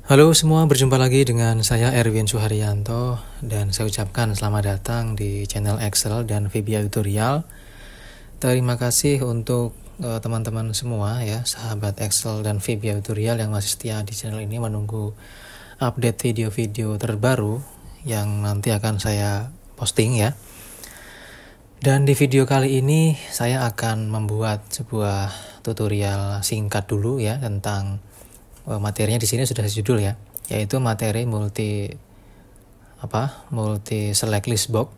Halo semua, berjumpa lagi dengan saya Erwin Suharyanto dan saya ucapkan selamat datang di channel Excel dan VBA Tutorial. Terima kasih untuk teman-teman semua ya, sahabat Excel dan VBA Tutorial yang masih setia di channel ini menunggu update video-video terbaru yang nanti akan saya posting ya. Dan di video kali ini saya akan membuat sebuah tutorial singkat dulu ya tentang materinya. Di sini sudah judul ya, yaitu materi multi select list box,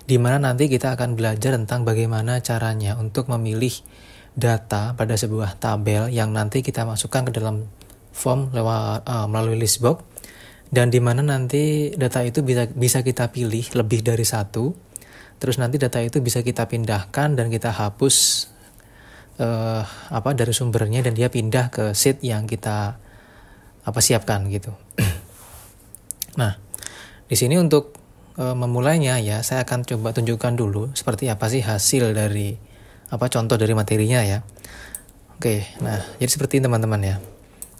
di mana nanti kita akan belajar tentang bagaimana caranya untuk memilih data pada sebuah tabel yang nanti kita masukkan ke dalam form melalui list box, dan di mana nanti data itu bisa kita pilih lebih dari satu. Terus nanti data itu bisa kita pindahkan dan kita hapus dari sumbernya, dan dia pindah ke sheet yang kita siapkan gitu. Nah, di sini untuk memulainya ya, saya akan coba tunjukkan dulu seperti apa sih hasil dari contoh dari materinya ya. Oke, nah jadi seperti ini teman-teman ya.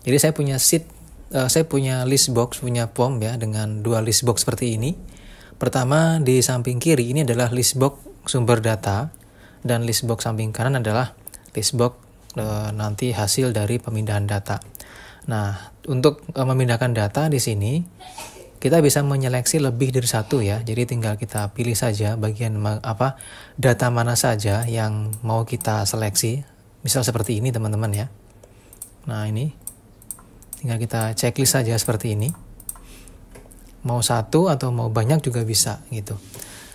Jadi saya punya sheet, saya punya list box, punya form ya dengan dua list box seperti ini. Pertama di samping kiri ini adalah list box sumber data, dan list box samping kanan adalah list box nanti hasil dari pemindahan data. Nah, untuk memindahkan data di sini kita bisa menyeleksi lebih dari satu ya. Jadi tinggal kita pilih saja bagian data mana saja yang mau kita seleksi. Misal seperti ini teman-teman ya. Nah, ini tinggal kita checklist saja seperti ini. Mau satu atau mau banyak juga bisa gitu.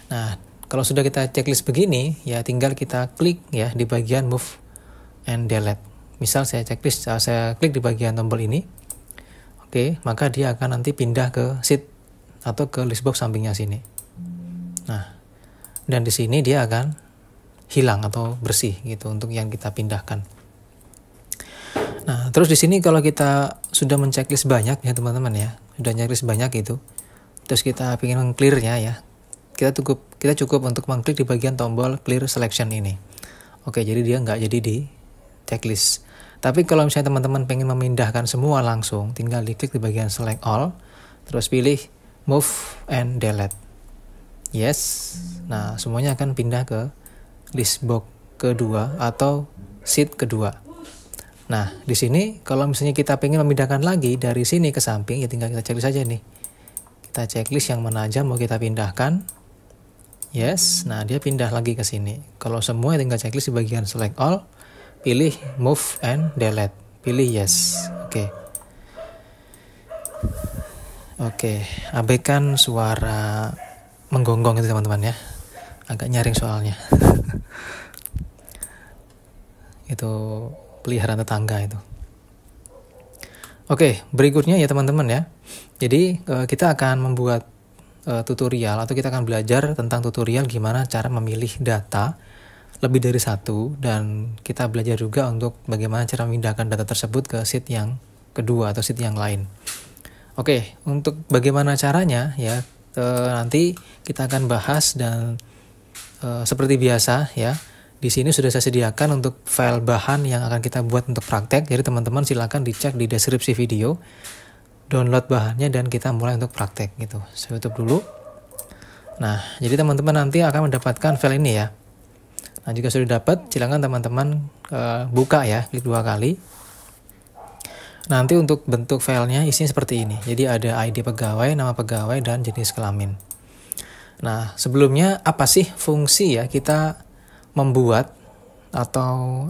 Nah, kalau sudah kita checklist begini ya, tinggal kita klik ya di bagian move and delete. Misal saya checklist, saya klik di bagian tombol ini. Oke, maka dia akan nanti pindah ke sheet atau ke list box sampingnya sini. Nah, dan di sini dia akan hilang atau bersih gitu untuk yang kita pindahkan. Nah, terus di sini kalau kita sudah men-checklist banyak ya teman-teman ya, sudah checklist banyak itu, terus kita ingin meng-clear-nya ya, kita cukup untuk mengklik di bagian tombol clear selection ini. Oke, jadi dia nggak jadi di checklist. Tapi kalau misalnya teman-teman pengen memindahkan semua langsung, tinggal diklik di bagian select all, terus pilih move and delete. Yes. Nah, semuanya akan pindah ke list box kedua atau sheet kedua. Nah, di sini kalau misalnya kita pengen memindahkan lagi dari sini ke samping, ya tinggal kita checklist saja nih. Kita checklist yang mana aja mau kita pindahkan. Yes. Nah, dia pindah lagi ke sini. Kalau semua tinggal checklist di bagian select all, pilih move and delete, pilih yes. Oke, abaikan suara menggonggong itu teman-teman ya, agak nyaring soalnya. Itu peliharaan tetangga itu. Oke, berikutnya ya teman-teman ya. Jadi kita akan membuat tutorial, atau kita akan belajar tentang tutorial gimana cara memilih data lebih dari satu, dan kita belajar juga untuk bagaimana cara memindahkan data tersebut ke sheet yang kedua atau sheet yang lain. Oke, untuk bagaimana caranya ya, nanti kita akan bahas, dan seperti biasa ya, di sini sudah saya sediakan untuk file bahan yang akan kita buat untuk praktek. Jadi teman-teman silakan dicek di deskripsi video, download bahannya, dan kita mulai untuk praktek gitu. Saya tutup dulu. Nah, jadi teman-teman nanti akan mendapatkan file ini ya. Nah, jika sudah dapat, silakan teman-teman buka ya, klik 2 kali. Nanti untuk bentuk filenya isinya seperti ini. Jadi ada ID pegawai, nama pegawai, dan jenis kelamin. Nah, sebelumnya apa sih fungsi ya kita membuat atau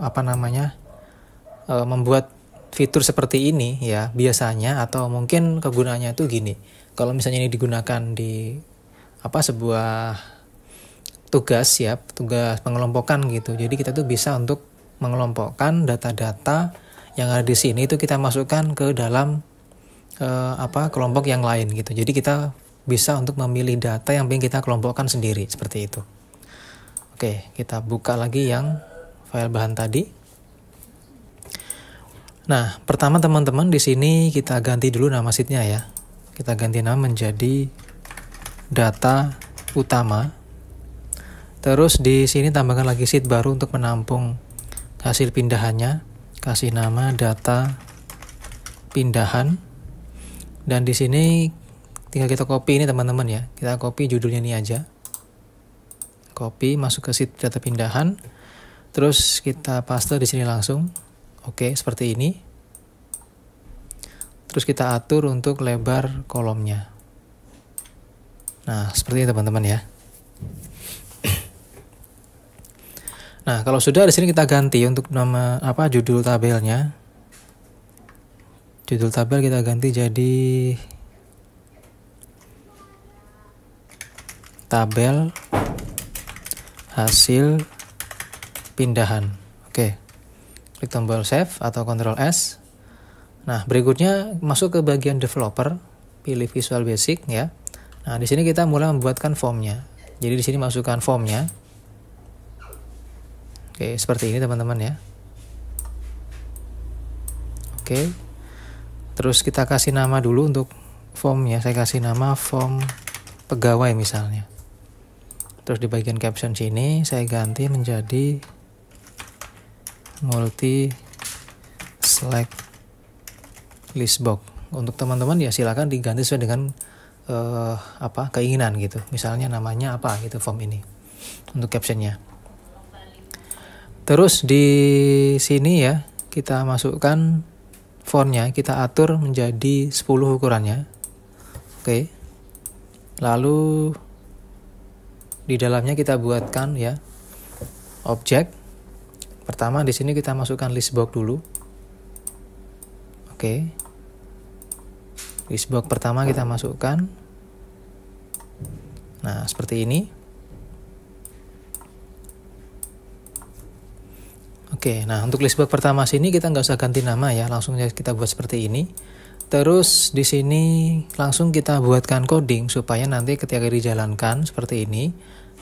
membuat fitur seperti ini ya biasanya, atau mungkin kegunaannya itu gini. Kalau misalnya ini digunakan di sebuah tugas pengelompokan gitu. Jadi kita tuh bisa untuk mengelompokkan data-data yang ada di sini itu kita masukkan ke dalam kelompok yang lain gitu. Jadi kita bisa untuk memilih data yang ingin kita kelompokkan sendiri seperti itu. Oke, kita buka lagi yang file bahan tadi. Nah, pertama teman-teman di sini kita ganti dulu nama sheet-nya ya. Kita ganti nama menjadi data utama. Terus di sini tambahkan lagi sheet baru untuk menampung hasil pindahannya. Kasih nama data pindahan. Dan di sini tinggal kita copy ini teman-teman ya. Kita copy judulnya ini aja. Copy, masuk ke sheet data pindahan. Terus kita paste di sini langsung. Oke, seperti ini. Terus kita atur untuk lebar kolomnya. Nah, seperti ini teman-teman ya. Nah, kalau sudah di sini kita ganti untuk nama judul tabelnya. Judul tabel kita ganti jadi tabel hasil pindahan. Oke. Klik tombol save atau Ctrl S. Nah, berikutnya masuk ke bagian developer, pilih Visual Basic ya. Nah, di sini kita mulai membuatkan formnya. Jadi di sini masukkan formnya. Oke, seperti ini teman-teman ya. Oke. Terus kita kasih nama dulu untuk formnya. Saya kasih nama form pegawai misalnya. Terus di bagian caption sini saya ganti menjadi multi select list box. Untuk teman-teman ya silakan diganti sesuai dengan keinginan gitu. Misalnya namanya apa gitu form ini untuk captionnya. Terus di sini ya kita masukkan fontnya, kita atur menjadi 10 ukurannya. Oke. Lalu di dalamnya kita buatkan ya objek. Pertama di sini kita masukkan list box dulu. Oke. List box pertama kita masukkan. Nah, seperti ini. Oke, nah untuk list box pertama sini kita nggak usah ganti nama ya, langsung kita buat seperti ini. Terus di sini langsung kita buatkan coding supaya nanti ketika dijalankan seperti ini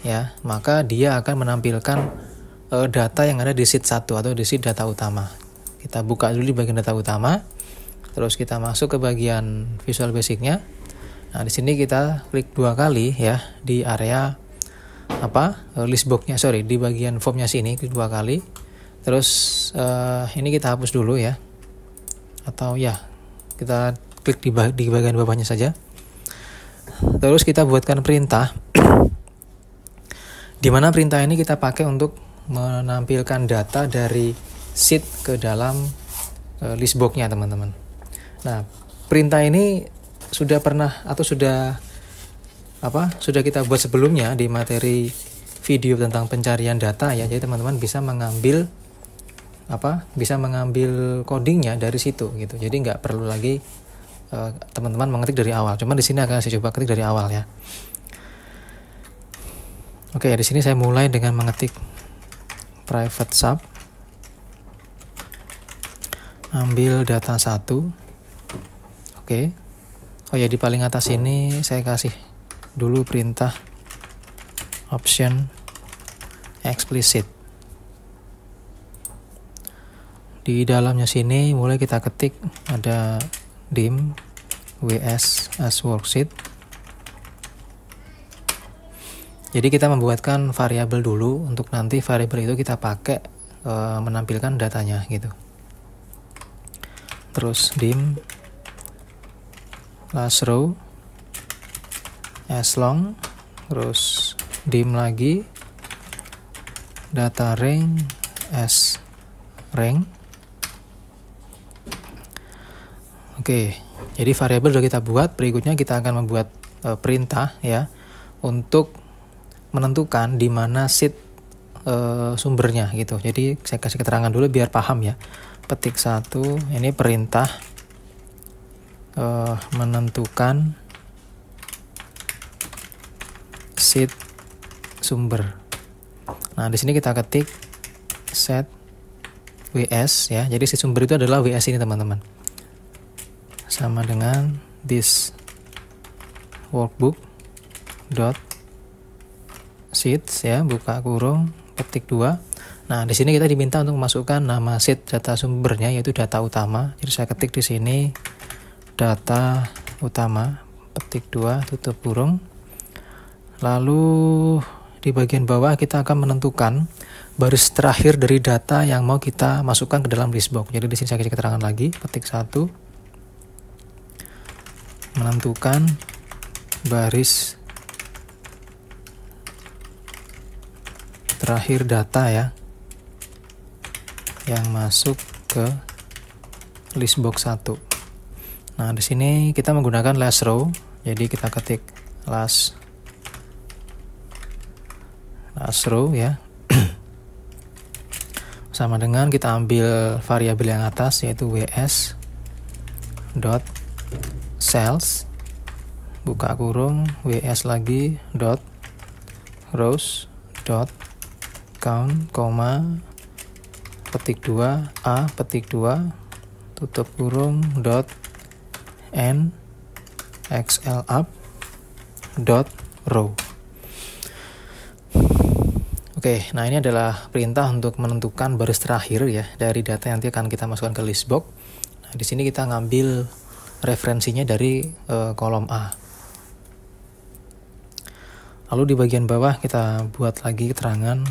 ya, maka dia akan menampilkan data yang ada di sheet 1 atau di sheet data utama. Kita buka dulu di bagian data utama. Terus kita masuk ke bagian Visual Basic-nya. Nah, di sini kita klik 2 kali ya di area list box-nya, di bagian form-nya sini klik 2 kali. Terus ini kita hapus dulu ya. Atau ya, kita klik di bagian bawahnya saja. Terus kita buatkan perintah. Di mana perintah ini kita pakai untuk menampilkan data dari sheet ke dalam list box-nya, teman-teman. Nah, perintah ini sudah pernah atau sudah kita buat sebelumnya di materi video tentang pencarian data ya. Jadi teman-teman bisa mengambil codingnya dari situ gitu. Jadi nggak perlu lagi teman-teman mengetik dari awal. Cuma di sini akan saya coba ketik dari awal ya. Oke, di sini saya mulai dengan mengetik private sub, ambil data 1. Oke. Oh ya, di paling atas ini saya kasih dulu perintah option explicit. Di dalamnya sini mulai kita ketik ada dim ws as worksheet. Jadi kita membuatkan variabel dulu untuk nanti variabel itu kita pakai menampilkan datanya gitu. Terus dim last row as long, terus dim lagi data range as rank. Oke, jadi variabel sudah kita buat. Berikutnya kita akan membuat perintah ya untuk menentukan di mana sheet sumbernya gitu. Jadi saya kasih keterangan dulu biar paham ya. Petik 1, ini perintah menentukan sheet sumber. Nah, di sini kita ketik set ws ya. Jadi sheet sumber itu adalah ws ini, teman-teman. Sama dengan this workbook dot sheets ya, buka kurung, petik 2. Nah, di sini kita diminta untuk memasukkan nama sheet data sumbernya yaitu data utama. Jadi saya ketik di sini data utama, petik 2, tutup kurung. Lalu di bagian bawah kita akan menentukan baris terakhir dari data yang mau kita masukkan ke dalam list box. Jadi di sini saya kasih keterangan lagi, petik 1. menentukan baris terakhir data ya yang masuk ke list box 1. Nah, di sini kita menggunakan last row. Jadi kita ketik last row ya. Sama dengan kita ambil variabel yang atas yaitu ws dot cells buka kurung ws lagi dot rows dot count koma petik 2 a petik 2 tutup kurung dot n xl up dot row. Oke, nah ini adalah perintah untuk menentukan baris terakhir ya dari data yang nanti akan kita masukkan ke list box. Nah, di sini kita ngambil referensinya dari kolom A. Lalu di bagian bawah kita buat lagi keterangan,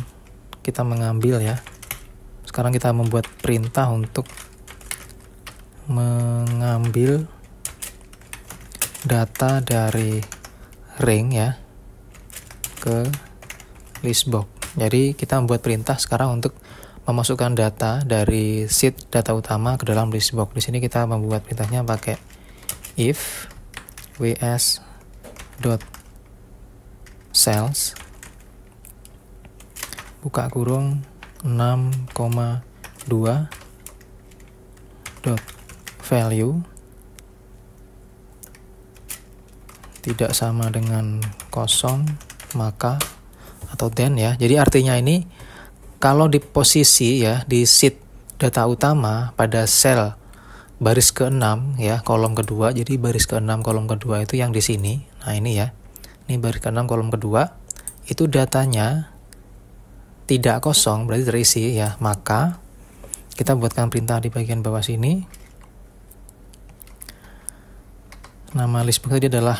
kita mengambil ya. Sekarang kita membuat perintah untuk mengambil data dari ring ya ke list box. Jadi kita membuat perintah sekarang untuk memasukkan data dari sheet data utama ke dalam list box. Di sini kita membuat perintahnya pakai if ws dot cells buka kurung 6,2 dot value tidak sama dengan kosong maka atau then ya. Jadi artinya ini kalau di posisi ya di sheet data utama pada sel baris ke-6 ya kolom kedua. Jadi baris ke-6 kolom kedua itu yang di sini. Nah ini ya. Ini baris ke-6 kolom kedua. Itu datanya tidak kosong berarti terisi ya. Maka kita buatkan perintah di bagian bawah sini. Nama listbox tadi adalah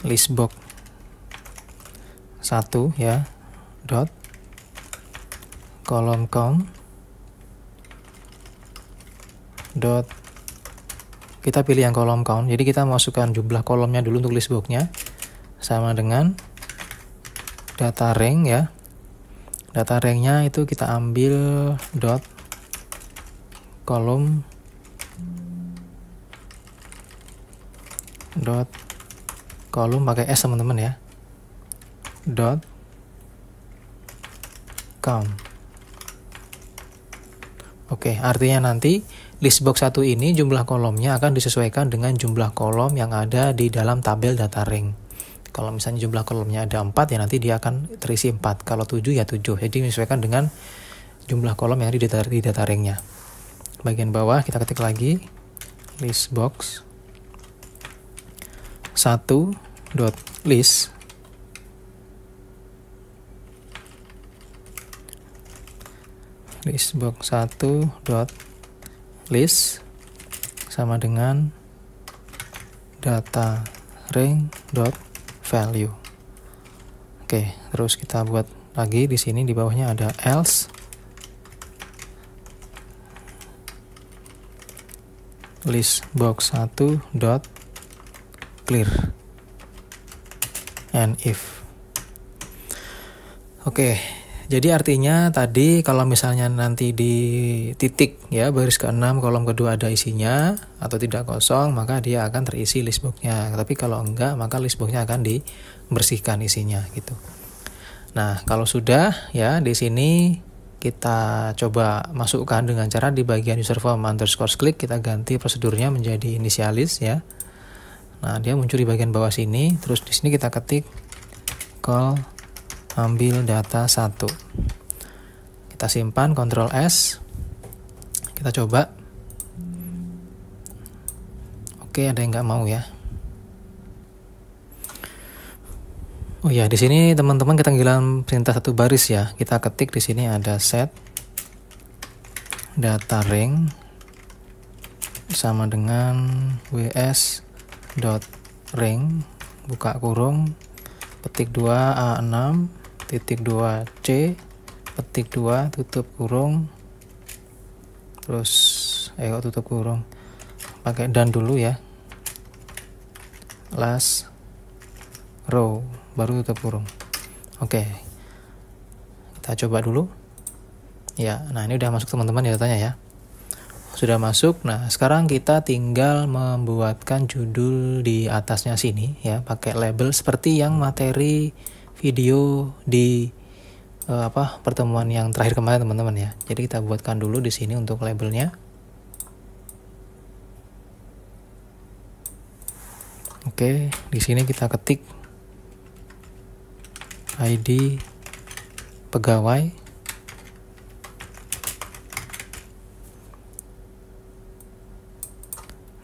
listbox 1 ya dot kolom count dot kita pilih yang kolom count. Jadi kita masukkan jumlah kolomnya dulu untuk listboxnya sama dengan data rank ya. Data ranknya itu kita ambil dot kolom dot kolom pakai s teman-teman ya dot count. Oke, artinya nanti listbox 1 ini jumlah kolomnya akan disesuaikan dengan jumlah kolom yang ada di dalam tabel data rank. Kalau misalnya jumlah kolomnya ada 4 ya nanti dia akan terisi 4. Kalau 7 ya 7. Jadi menyesuaikan dengan jumlah kolom yang ada di data ranknya. Bagian bawah kita ketik lagi listbox 1 dot list listbox 1 dot list sama dengan data rank dot value. Oke, terus kita buat lagi di sini di bawahnya ada else listbox 1 dot clear and if. Oke. Jadi artinya tadi kalau misalnya nanti di titik ya baris ke-6 kolom kedua ada isinya atau tidak kosong maka dia akan terisi listboxnya. Tapi kalau enggak maka listboxnya akan dibersihkan isinya gitu. Nah kalau sudah ya di sini kita coba masukkan dengan cara di bagian user form underscore click kita ganti prosedurnya menjadi inisialis ya. Nah dia muncul di bagian bawah sini. Terus di sini kita ketik call ambil data 1. Kita simpan Ctrl S. Kita coba. Oke, ada yang nggak mau ya. Oh ya, di sini teman-teman kita ngilang perintah satu baris ya. Kita ketik di sini ada set data rank sama dengan ws dot rank buka kurung petik 2 A6 titik 2 C petik 2 tutup kurung terus tutup kurung pakai dan dulu ya last row, baru tutup kurung. Oke, kita coba dulu ya. Nah, ini udah masuk teman-teman ya datanya ya, sudah masuk. Nah, sekarang kita tinggal membuatkan judul di atasnya sini ya, pakai label seperti yang materi video di pertemuan yang terakhir kemarin teman-teman ya. Jadi kita buatkan dulu di sini untuk labelnya. Oke, di sini kita ketik ID pegawai.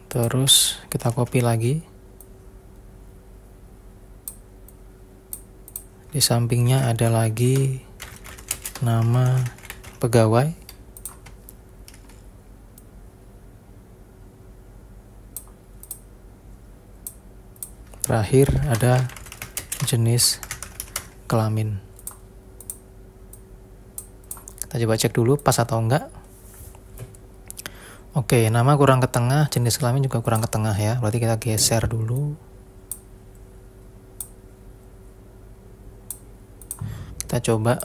Terus kita copy lagi. Di sampingnya ada lagi nama pegawai. Terakhir ada jenis kelamin. Kita coba cek dulu pas atau enggak. Oke, nama kurang ke tengah, jenis kelamin juga kurang ke tengah ya. Berarti kita geser dulu. Kita coba.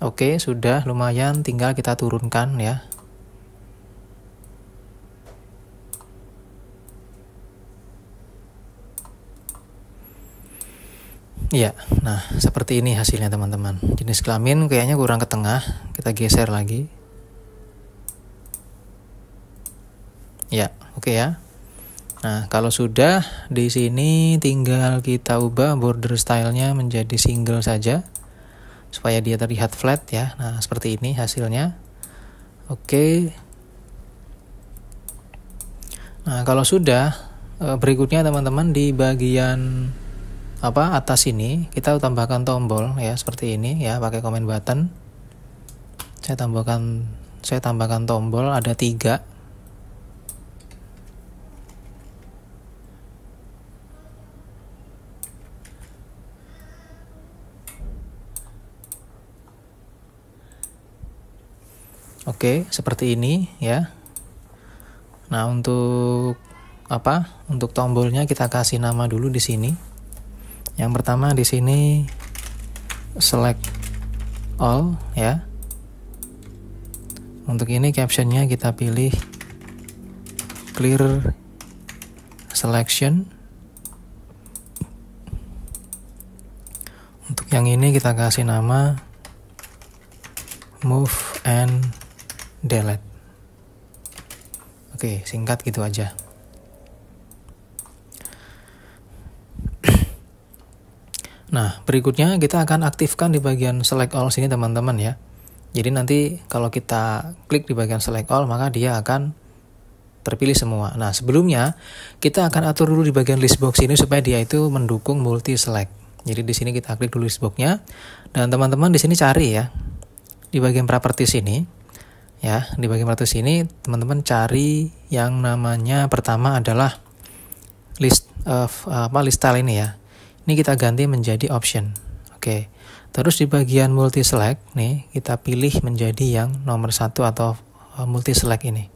Oke, sudah lumayan, tinggal kita turunkan ya. Ya, nah seperti ini hasilnya teman-teman. Jenis kelamin kayaknya kurang ke tengah, kita geser lagi. Ya, oke ya. Nah, kalau sudah di sini tinggal kita ubah border stylenya menjadi single saja supaya dia terlihat flat ya. Nah, seperti ini hasilnya. Oke. Nah, kalau sudah, berikutnya teman-teman di bagian atas ini kita tambahkan tombol ya seperti ini ya, pakai comment button. Saya tambahkan tombol ada 3. Oke, seperti ini ya. Nah, untuk Untuk tombolnya kita kasih nama dulu di sini. Yang pertama di sini select all ya. Untuk ini captionnya kita pilih clear selection. Untuk yang ini kita kasih nama move and delete. Oke, singkat gitu aja. Nah, berikutnya kita akan aktifkan di bagian select all sini teman-teman ya. Jadi nanti kalau kita klik di bagian select all, maka dia akan terpilih semua. Nah, sebelumnya kita akan atur dulu di bagian list box ini supaya dia itu mendukung multi select. Jadi di sini kita klik dulu list box-nya dan teman-teman di sini cari ya. Di bagian properties ini ya, di bagian properties ini teman-teman cari yang namanya pertama adalah list style ini ya. Ini kita ganti menjadi option. Oke. Terus di bagian multi select nih kita pilih menjadi yang nomor 1 atau multi select ini.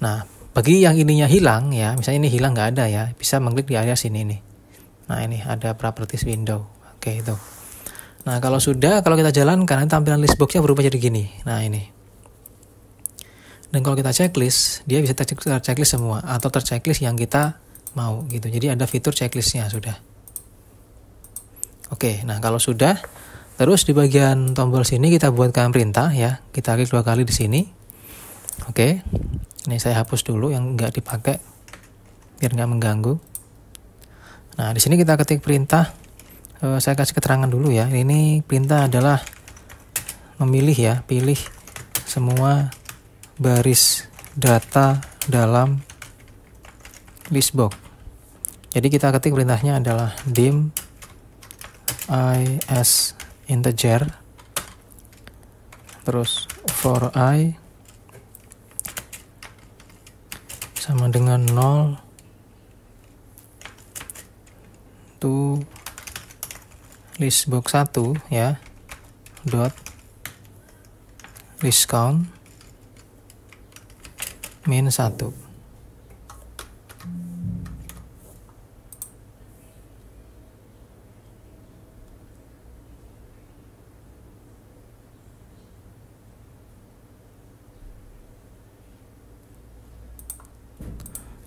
Nah, bagi yang ininya hilang ya, misalnya ini hilang nggak ada ya, bisa mengklik di area sini nih. Nah, ini ada properties window. Oke, itu. Nah, kalau kita jalankan tampilan list box-nya berubah jadi gini. Nah, ini. Dan kalau kita checklist, dia bisa terchecklist semua atau terchecklist yang kita mau gitu. Jadi ada fitur checklistnya sudah. Oke, nah kalau sudah, terus di bagian tombol sini kita buatkan perintah ya. Kita klik 2 kali di sini. Oke, ini saya hapus dulu yang nggak dipakai biar nggak mengganggu. Nah, di sini kita ketik perintah. Saya kasih keterangan dulu ya. Ini perintah adalah memilih ya, pilih semua baris data dalam list box. Jadi kita ketik perintahnya adalah dim I as integer, terus for I sama dengan 0 to list box 1 ya, dot list count min 1.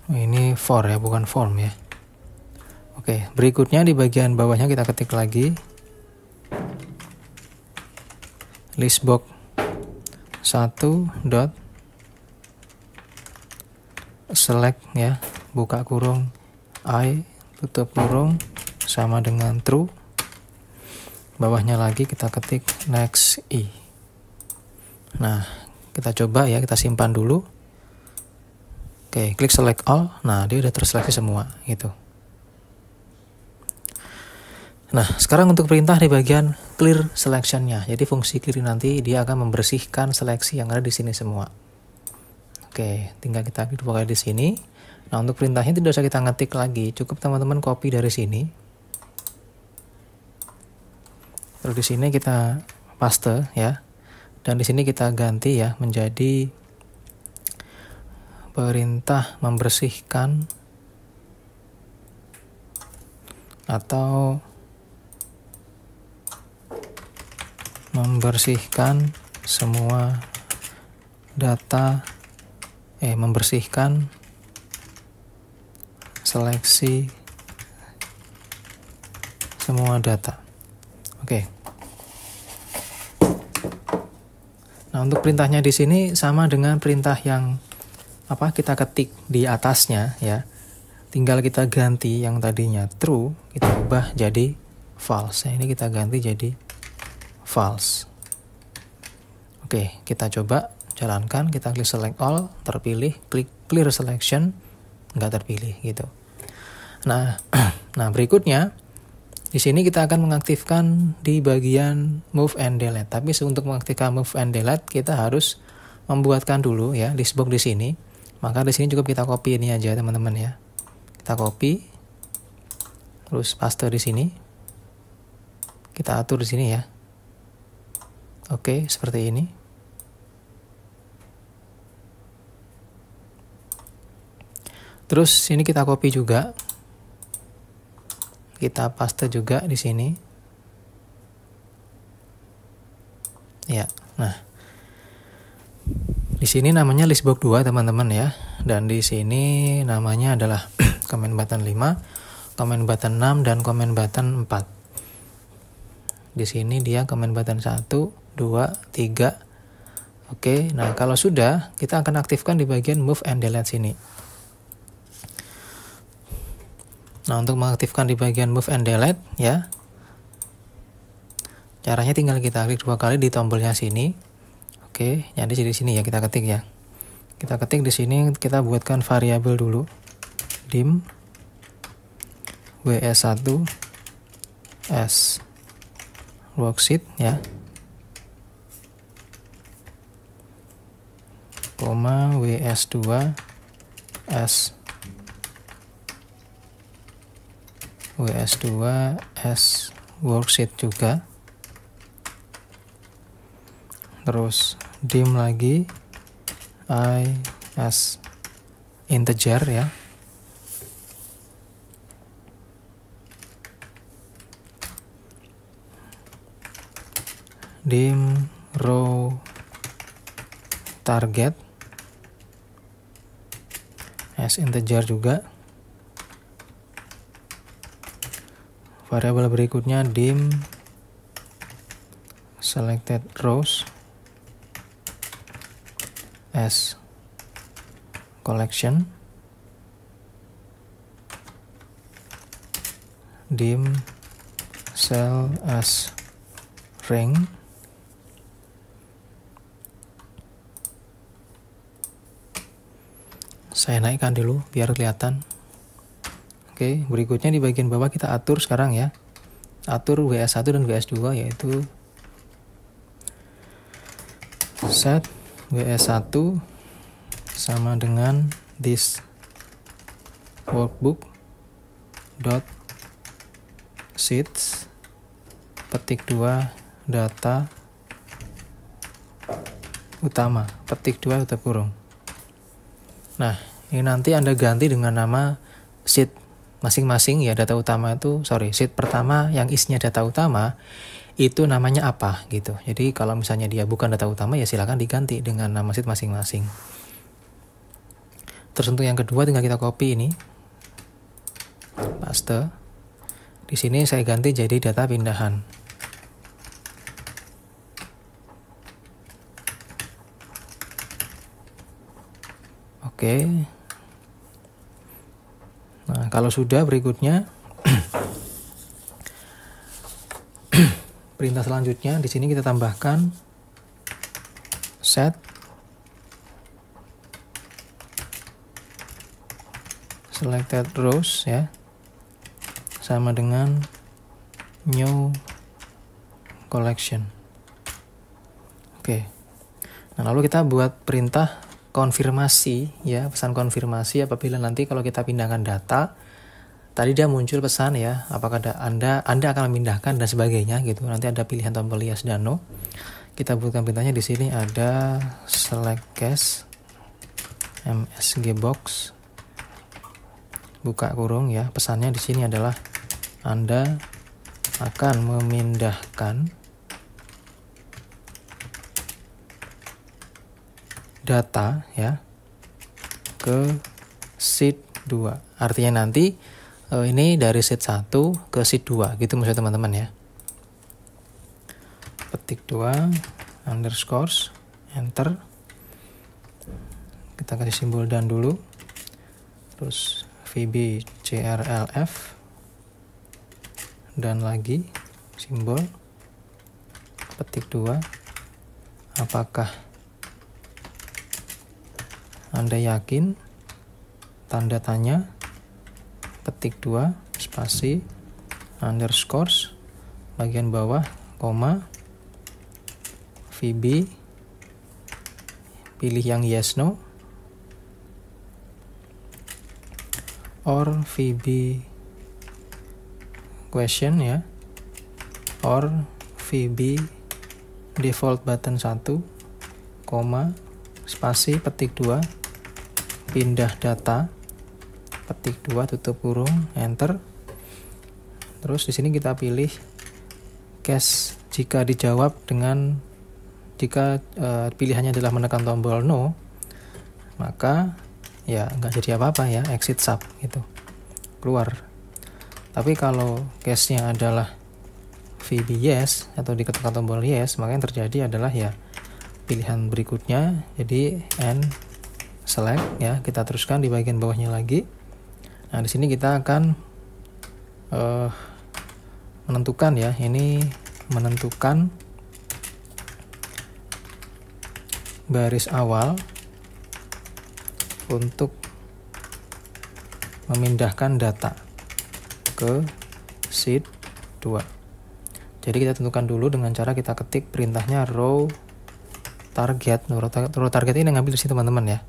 Ini for ya, bukan form ya. Oke, berikutnya di bagian bawahnya kita ketik lagi listbox 1 dot select ya, buka kurung I, tutup kurung, sama dengan true. Bawahnya lagi kita ketik next I. Nah, kita coba ya, kita simpan dulu. Oke, klik select all. Nah, dia udah terseleksi semua gitu. Nah, sekarang untuk perintah di bagian clear selection-nya. Jadi fungsi clear nanti dia akan membersihkan seleksi yang ada di sini semua. Oke, tinggal kita klik dua kali di sini. Nah, untuk perintahnya tidak usah kita ngetik lagi, cukup teman-teman copy dari sini. Terus di sini kita paste ya. Dan di sini kita ganti ya menjadi perintah membersihkan atau membersihkan semua data, membersihkan seleksi semua data. Oke. Nah, untuk perintahnya di sini sama dengan perintah yang kita ketik di atasnya ya. Tinggal kita ganti yang tadinya true, kita ubah jadi false. Ini kita ganti jadi false. Oke, kita coba jalankan. Kita klik select all, terpilih. Klik clear selection, nggak terpilih gitu. Nah, berikutnya di sini kita akan mengaktifkan di bagian move and delete. Tapi untuk mengaktifkan move and delete kita harus membuatkan dulu ya listbox di sini. Maka di sini cukup kita copy ini aja teman-teman ya. Kita copy, terus paste di sini. Kita atur di sini ya. Oke, seperti ini. Terus ini kita copy juga. Kita paste juga di sini. Ya, nah. Di sini namanya listbox 2 teman-teman ya. Dan di sini namanya adalah comment button 5, comment button 6, dan comment button 4. Di sini dia comment button 1, 2, 3. Oke, nah kalau sudah kita akan aktifkan di bagian move and delete sini. Nah, untuk mengaktifkan di bagian move and delete ya. Caranya tinggal kita klik 2 kali di tombolnya sini. Oke, jadi di sini ya kita ketik ya. Kita ketik di sini, kita buatkan variabel dulu. Dim ws1 s worksheet ya. Koma ws2 s worksheet juga. Terus dim lagi I as integer ya. Dim row target as integer juga. Variabel berikutnya dim selected rows as collection. Dim cell as ring. Saya naikkan dulu biar kelihatan. Oke, berikutnya di bagian bawah kita atur sekarang ya. Atur WS1 dan WS2 yaitu set WS1 sama dengan this workbook dot sheets petik 2 data utama petik 2 tutup kurung. Nah, ini nanti Anda ganti dengan nama sheet masing-masing ya. Data utama itu, sheet pertama yang isinya data utama itu namanya apa gitu. Jadi kalau misalnya dia bukan data utama ya silakan diganti dengan nama sheet masing-masing. Terus untuk yang kedua tinggal kita copy ini, paste. Di sini saya ganti jadi data pindahan. Oke. Nah, kalau sudah, berikutnya perintah selanjutnya di sini kita tambahkan set selected rows ya, sama dengan new collection. Oke. Nah, lalu kita buat perintah konfirmasi ya, pesan konfirmasi apabila nanti kalau kita pindahkan data, tadi dia muncul pesan ya, apakah Anda akan memindahkan dan sebagainya gitu. Nanti ada pilihan tombol yes dan no. Kita buatkan perintahnya di sini ada select cache msg box buka kurung ya. Pesannya di sini adalah Anda akan memindahkan data ya ke sheet 2. Artinya nanti ini dari sheet 1 ke sheet 2 gitu maksudnya teman-teman ya. Petik 2 underscores enter. Kita kasih simbol dan dulu. Terus VB CRLF dan lagi simbol petik 2. Apakah Anda yakin? Tanda tanya, petik 2, spasi, underscores, bagian bawah, koma, VB, pilih yang yes no, or VB question ya, or VB default button 1, koma, spasi, petik 2, pindah data, petik 2 tutup kurung, enter. Terus di sini kita pilih cache jika dijawab dengan pilihannya adalah menekan tombol no, maka ya nggak jadi apa-apa ya, exit sub gitu, keluar. Tapi kalau cache-nya adalah VB yes atau diketekan tombol yes, maka yang terjadi adalah ya pilihan berikutnya, jadi N select ya, kita teruskan di bagian bawahnya lagi. Nah, di sini kita akan menentukan ya, ini menentukan baris awal untuk memindahkan data ke sheet 2. Jadi kita tentukan dulu dengan cara kita ketik perintahnya row target. Row target ini ngambil di sini teman-teman ya.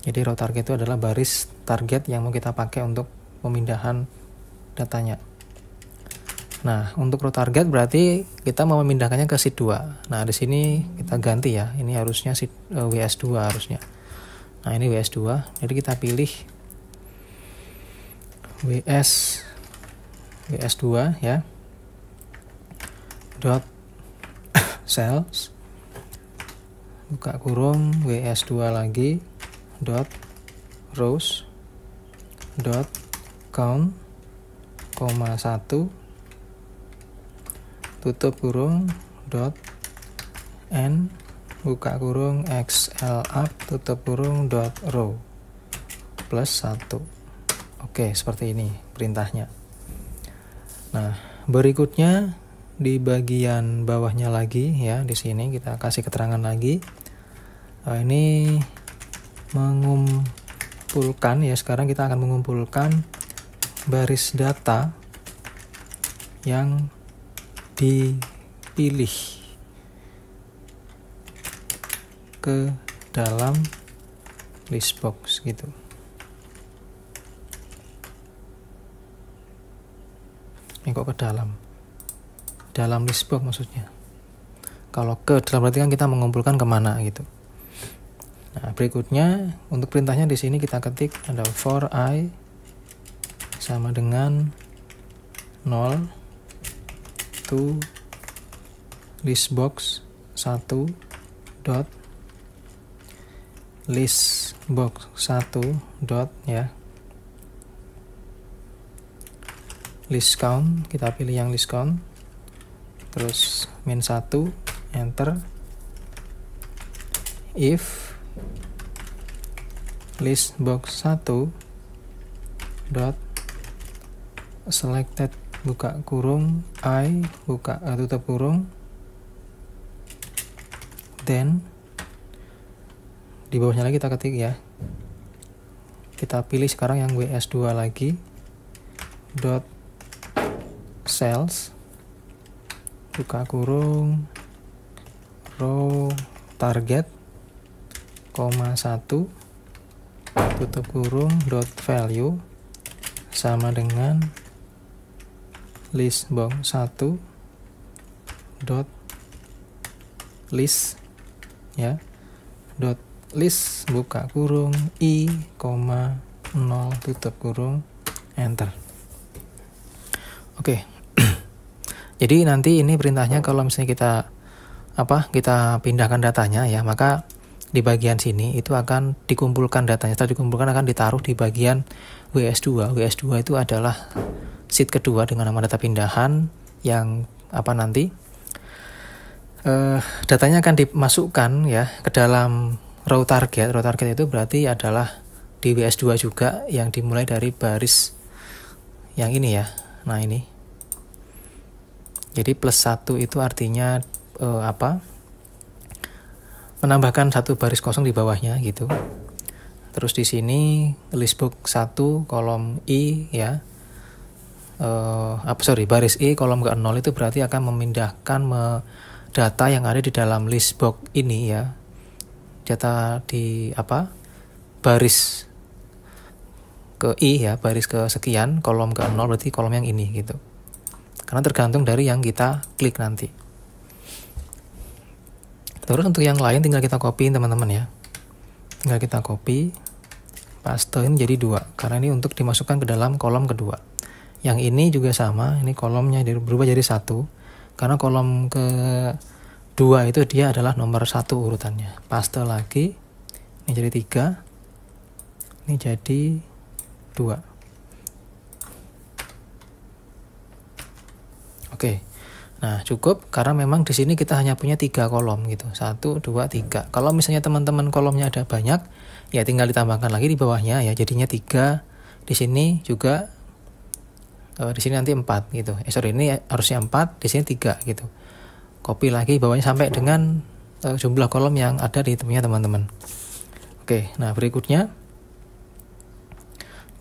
Jadi row target itu adalah baris target yang mau kita pakai untuk pemindahan datanya. Nah, untuk row target berarti kita mau memindahkannya ke sheet 2. Nah, di sini kita ganti ya. Ini harusnya sheet WS2 harusnya. Nah, ini WS2. Jadi kita pilih WS2 ya. Dot cells buka kurung WS2 lagi dot rows dot count, 1 tutup kurung dot n buka kurung xl up tutup kurung dot row plus 1. Oke, seperti ini perintahnya. Nah, berikutnya di bagian bawahnya lagi ya, di sini kita kasih keterangan lagi. Ini mengumpulkan ya, sekarang kita akan mengumpulkan baris data yang dipilih ke dalam list box gitu. Ini kok ke dalam list box maksudnya. Kalau ke dalam berarti kan kita mengumpulkan kemana gitu. Nah, berikutnya untuk perintahnya di sini kita ketik ada for I sama dengan 0 to list box 1 dot list box 1 dot ya, list count, kita pilih yang list count, terus min 1, enter. If list box 1 dot selected buka kurung I buka tutup kurung, then di bawahnya lagi kita ketik ya, kita pilih sekarang yang WS2 lagi, dot cells buka kurung row target, koma 1 tutup kurung, dot value sama dengan list box 1 dot list ya, dot list buka kurung I, 0 tutup kurung, enter. Oke. Jadi nanti ini perintahnya kalau misalnya kita pindahkan datanya ya, maka di bagian sini itu akan dikumpulkan datanya. Setelah dikumpulkan akan ditaruh di bagian WS2. WS2 itu adalah sheet kedua dengan nama data pindahan yang nanti datanya akan dimasukkan ya ke dalam row target. Row target itu berarti adalah di WS2 juga yang dimulai dari baris yang ini ya. Nah ini. Jadi plus 1 itu artinya menambahkan satu baris kosong di bawahnya gitu. Terus di sini list box 1 kolom I ya. Baris I kolom ke 0 itu berarti akan memindahkan data yang ada di dalam list box ini ya. Data di baris ke I ya, baris ke sekian, kolom ke 0 berarti kolom yang ini gitu. Karena tergantung dari yang kita klik nanti. Terus untuk yang lain tinggal kita copy teman-teman ya. Tinggal kita copy, pastein jadi 2 karena ini untuk dimasukkan ke dalam kolom kedua. Yang ini juga sama, ini kolomnya berubah jadi 1 karena kolom ke 2 itu dia adalah nomor 1 urutannya. Paste lagi, ini jadi 3, ini jadi 2. Oke, nah cukup karena memang di sini kita hanya punya 3 kolom gitu, 1, 2, 3. Kalau misalnya teman-teman kolomnya ada banyak, ya tinggal ditambahkan lagi di bawahnya ya, jadinya 3. Di sini juga, di sini nanti 4 gitu. Ini harusnya 4, di sini 3 gitu. Copy lagi bawahnya sampai dengan jumlah kolom yang ada di temannya teman-teman. Oke, nah berikutnya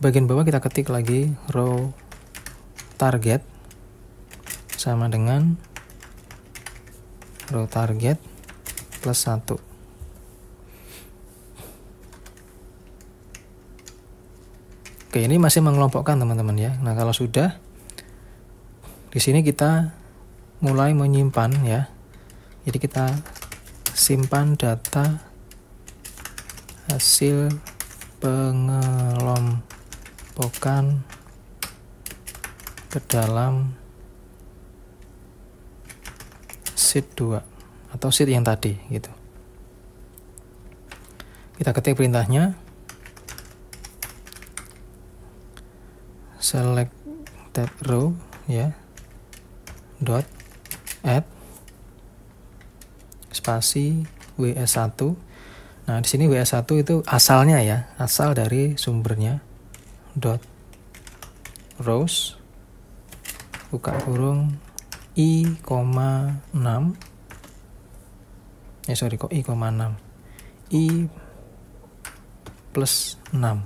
bagian bawah kita ketik lagi row target sama dengan row target plus 1. Oke, ini masih mengelompokkan teman-teman ya. Nah, kalau sudah di sini kita mulai menyimpan ya. Jadi kita simpan data hasil pengelompokan ke dalam sheet 2 atau sheet yang tadi gitu. Kita ketik perintahnya selected row ya, dot add spasi WS1. Nah, di sini WS1 itu asalnya ya, asal dari sumbernya, dot rows buka kurung I, 6 I, 6 I plus 6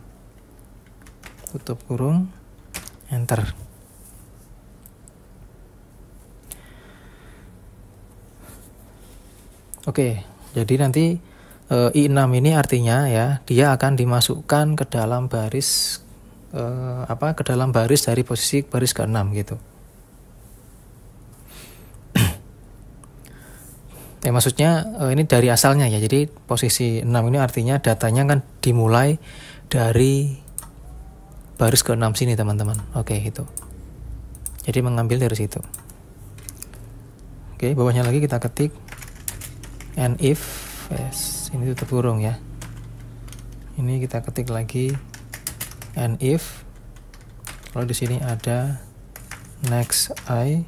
tutup kurung, enter. Oke, jadi nanti I6 ini artinya ya, dia akan dimasukkan ke dalam baris ke dalam baris dari posisi baris ke-6 gitu. Maksudnya ini dari asalnya ya. Jadi posisi 6 ini artinya datanya kan dimulai dari baris ke-6 sini teman-teman. Oke, itu. Jadi mengambil dari situ. Oke, bawahnya lagi kita ketik and if ini tutup kurung ya. Ini kita ketik lagi and if. Lalu di sini ada next I.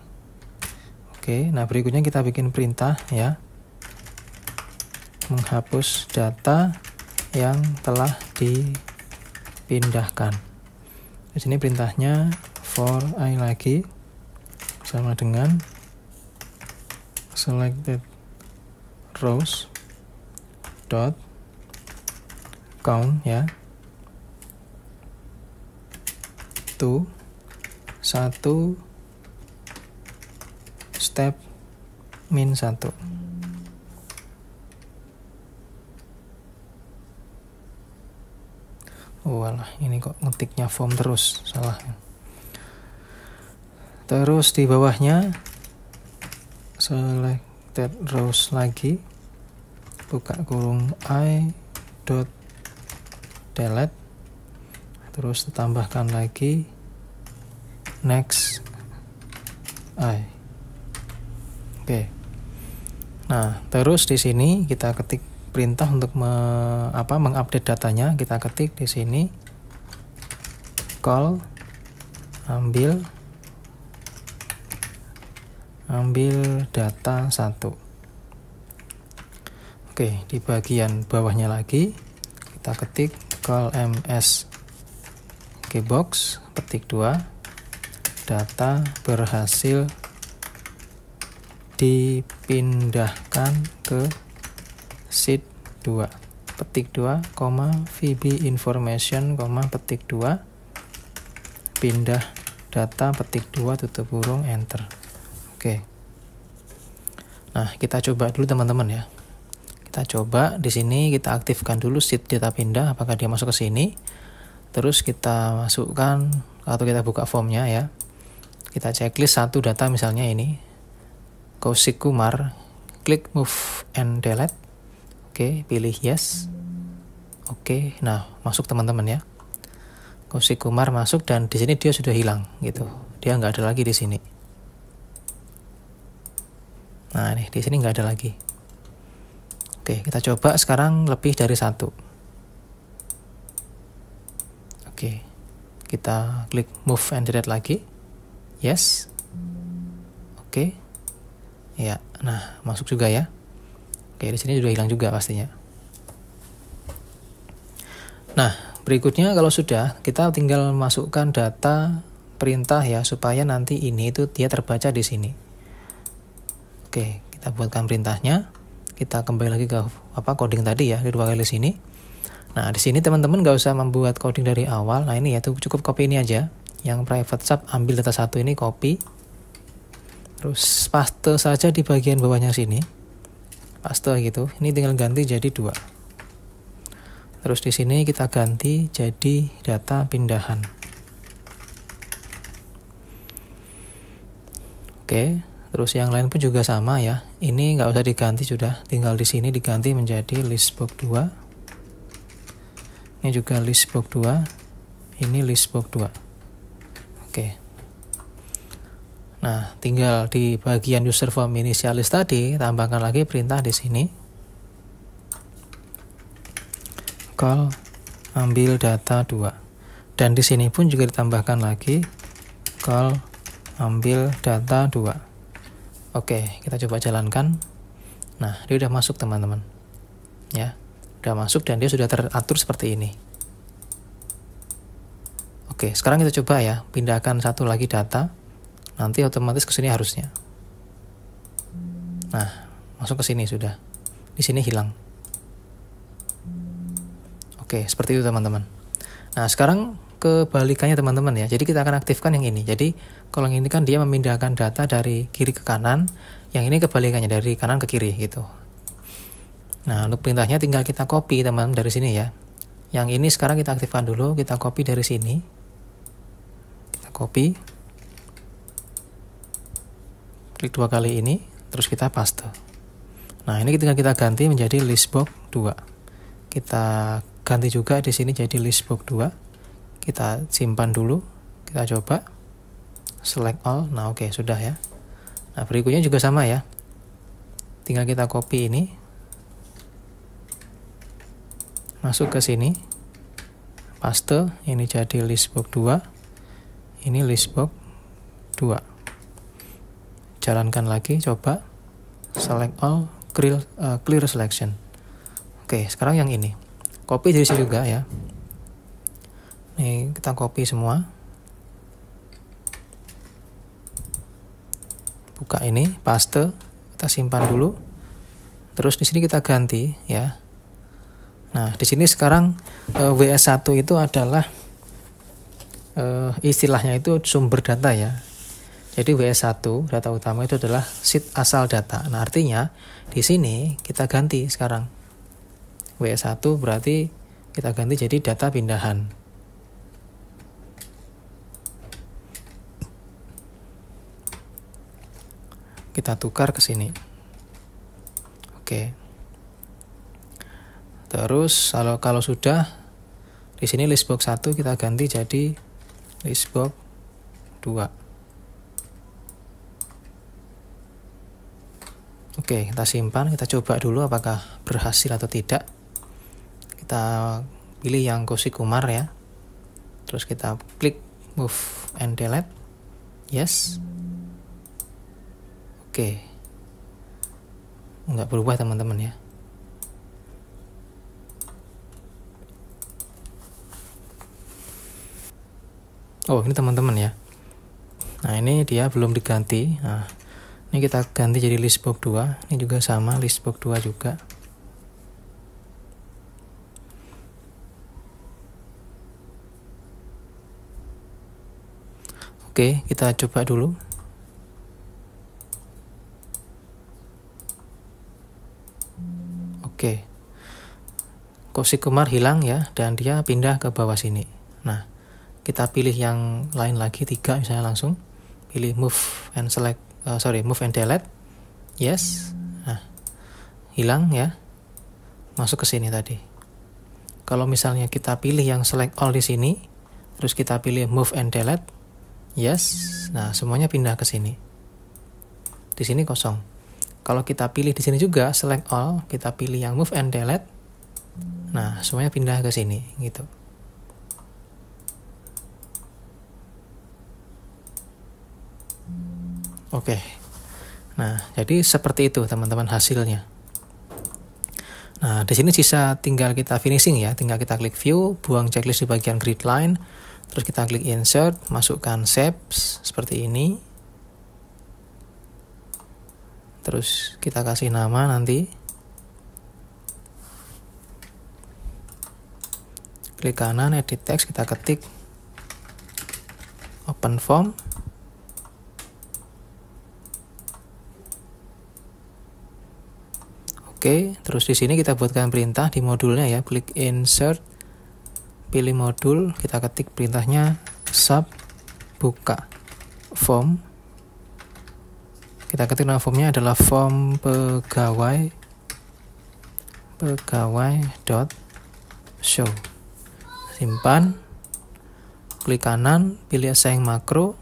Oke, nah berikutnya kita bikin perintah ya. Menghapus data yang telah dipindahkan. Di sini perintahnya for I lagi sama dengan selected rows dot count ya, to 1 step min 1. Walah, ini kok ngetiknya form terus, salah. Terus di bawahnya selected rows lagi, buka kurung I dot delete, terus ditambahkan lagi next I. Oke. Nah, terus di sini kita ketik perintah untuk mengupdate datanya. Kita ketik di sini call ambil data 1. Oke, di bagian bawahnya lagi kita ketik call ms kbox petik 2 data berhasil dipindahkan ke sheet 2 petik 2, VB information, petik 2 pindah data petik 2 tutup kurung enter. Oke. Nah, kita coba dulu teman-teman ya. Kita coba di sini kita aktifkan dulu sheet data pindah, apakah dia masuk ke sini. Terus kita masukkan atau kita buka formnya ya. Kita checklist satu data misalnya ini. Kaushik Kumar, klik move and delete. Oke, pilih yes. Oke, nah masuk teman-teman ya. Kaushik Kumar masuk dan di sini dia sudah hilang gitu. Dia nggak ada lagi di sini. Nah, nih di sini nggak ada lagi. Oke, kita coba sekarang lebih dari 1. Oke, kita klik move and delete lagi. Yes. Oke. Ya, nah masuk juga ya. Oke, di sini sudah hilang juga pastinya. Nah, berikutnya kalau sudah, kita tinggal masukkan data perintah ya, supaya nanti ini itu dia terbaca di sini. Oke, kita buatkan perintahnya. Kita kembali lagi ke coding tadi ya, di 2 kali sini. Nah, di sini teman-teman nggak usah membuat coding dari awal. Nah, ini ya, tuh cukup copy ini aja. Yang private sub ambil data 1 ini copy. Terus paste saja di bagian bawahnya sini. Paste gitu. Ini tinggal ganti jadi 2. Terus di sini kita ganti jadi data pindahan. Oke. Terus yang lain pun juga sama ya. Ini nggak usah diganti sudah, tinggal di sini diganti menjadi list box 2. Ini juga list box 2. Ini list box 2. Oke. Nah, tinggal di bagian user form initialis tadi tambahkan lagi perintah di sini. Call ambil data 2. Dan di sini pun juga ditambahkan lagi call ambil data 2. Oke, kita coba jalankan. Nah, dia udah masuk teman-teman. Ya, udah masuk dan dia sudah teratur seperti ini. Oke, sekarang kita coba ya, pindahkan satu lagi data. Nanti otomatis ke sini harusnya. Nah, masuk ke sini sudah. Di sini hilang. Oke, seperti itu teman-teman. Nah, sekarang kebalikannya teman-teman ya. Jadi kita akan aktifkan yang ini. Jadi kalau yang ini kan dia memindahkan data dari kiri ke kanan, yang ini kebalikannya dari kanan ke kiri gitu. Nah, untuk perintahnya tinggal kita copy teman-teman dari sini ya. Yang ini sekarang kita aktifkan dulu, kita copy dari sini. Kita copy. Klik 2 kali ini, terus kita paste. Nah, ini tinggal kita ganti menjadi list box 2. Kita ganti juga di sini jadi list box 2. Kita simpan dulu, kita coba select all. Nah, oke, sudah ya. Nah, berikutnya juga sama ya, tinggal kita copy ini, masuk ke sini, paste, ini jadi listbox 2, ini listbox 2. Jalankan lagi, coba select all, clear selection. Oke, sekarang yang ini copy dari sini juga ya. Nih kita copy semua, buka ini, paste, kita simpan dulu. Terus di sini kita ganti ya. Nah, di sini sekarang WS1 itu adalah istilahnya itu sumber data ya. Jadi WS1 data utama itu adalah sheet asal data. Nah, artinya di sini kita ganti sekarang. WS1 berarti kita ganti jadi data pindahan. Kita tukar ke sini. Oke. Terus kalau sudah di sini listbox 1 kita ganti jadi listbox 2. Oke, kita simpan, kita coba dulu apakah berhasil atau tidak. Kita pilih yang Kaushik Kumar ya. Terus kita klik move and delete. Yes. Oke. Nggak berubah teman-teman ya. Oh, ini teman-teman ya. Nah, ini dia belum diganti. Nah, ini kita ganti jadi listbox 2. Ini juga sama, listbox 2 juga. Oke, kita coba dulu. Oke. Kaushik Kumar hilang ya, dan dia pindah ke bawah sini. Nah, kita pilih yang lain lagi, 3 misalnya langsung. Pilih move and delete. Yes. Nah, hilang ya. Masuk ke sini tadi. Kalau misalnya kita pilih yang select all di sini, terus kita pilih move and delete. Yes. Nah, semuanya pindah ke sini. Di sini kosong. Kalau kita pilih di sini juga select all, kita pilih yang move and delete. Nah, semuanya pindah ke sini gitu. Oke. Nah, jadi seperti itu teman-teman hasilnya. Nah, di sini sisa tinggal kita finishing ya. Tinggal kita klik view, buang checklist di bagian grid line, terus kita klik insert, masukkan shapes seperti ini. Terus kita kasih nama nanti. Klik kanan, edit text, kita ketik open form. Oke, terus di sini kita buatkan perintah di modulnya ya. Klik insert, pilih modul, kita ketik perintahnya sub buka form. Kita ketik nama formnya adalah form pegawai dot show. Simpan, klik kanan, pilih assign makro,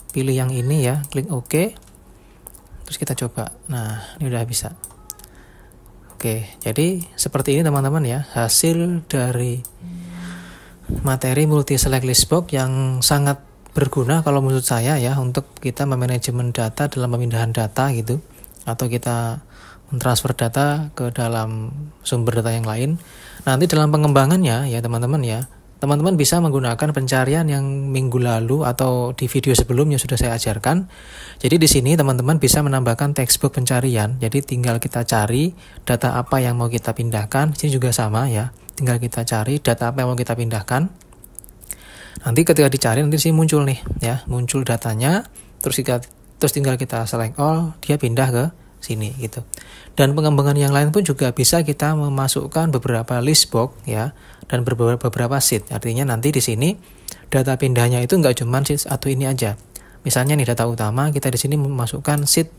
pilih yang ini ya, klik OK. Terus kita coba. Nah, ini udah bisa. Oke, jadi seperti ini teman-teman ya, hasil dari materi multi select listbox yang sangat berguna kalau menurut saya ya, untuk kita memanajemen data dalam pemindahan data gitu, atau kita mentransfer data ke dalam sumber data yang lain. Nanti dalam pengembangannya ya teman-teman ya, teman-teman bisa menggunakan pencarian yang minggu lalu atau di video sebelumnya sudah saya ajarkan. Jadi di sini teman-teman bisa menambahkan textbook pencarian. Jadi tinggal kita cari data apa yang mau kita pindahkan. Di sini juga sama ya. Tinggal kita cari data apa yang mau kita pindahkan. Nanti ketika dicari nanti sini muncul nih ya, muncul datanya. Terus tinggal kita select all, dia pindah ke sini gitu. Dan pengembangan yang lain pun juga bisa kita memasukkan beberapa listbox ya, dan beberapa sheet. Artinya nanti di sini data pindahnya itu nggak cuma sheet atau ini aja. Misalnya nih data utama kita di sini memasukkan sheet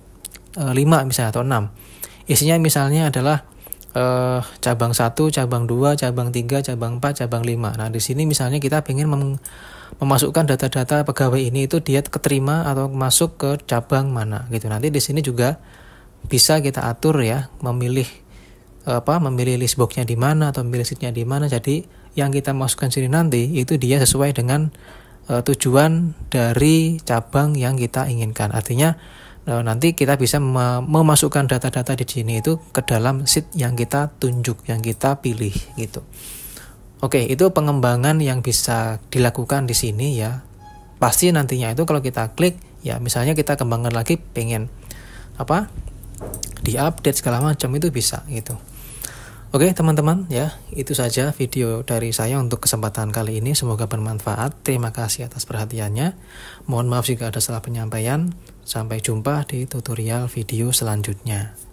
5 misalnya atau 6. Isinya misalnya adalah cabang 1, cabang 2, cabang 3, cabang 4, cabang 5. Nah, di sini misalnya kita ingin memasukkan data-data pegawai ini itu dia keterima atau masuk ke cabang mana gitu. Nanti di sini juga bisa kita atur ya, memilih memilih list boxnya di mana atau memilih sheetnya di mana. Jadi yang kita masukkan sini nanti itu dia sesuai dengan tujuan dari cabang yang kita inginkan. Artinya nanti kita bisa memasukkan data-data di sini itu ke dalam sheet yang kita tunjuk, yang kita pilih gitu. Oke, itu pengembangan yang bisa dilakukan di sini ya. Pasti nantinya itu kalau kita klik ya, misalnya kita kembangkan lagi, pengen diupdate segala macam, itu bisa gitu. Oke teman-teman ya, itu saja video dari saya untuk kesempatan kali ini. Semoga bermanfaat. Terima kasih atas perhatiannya. Mohon maaf jika ada salah penyampaian. Sampai jumpa di tutorial video selanjutnya.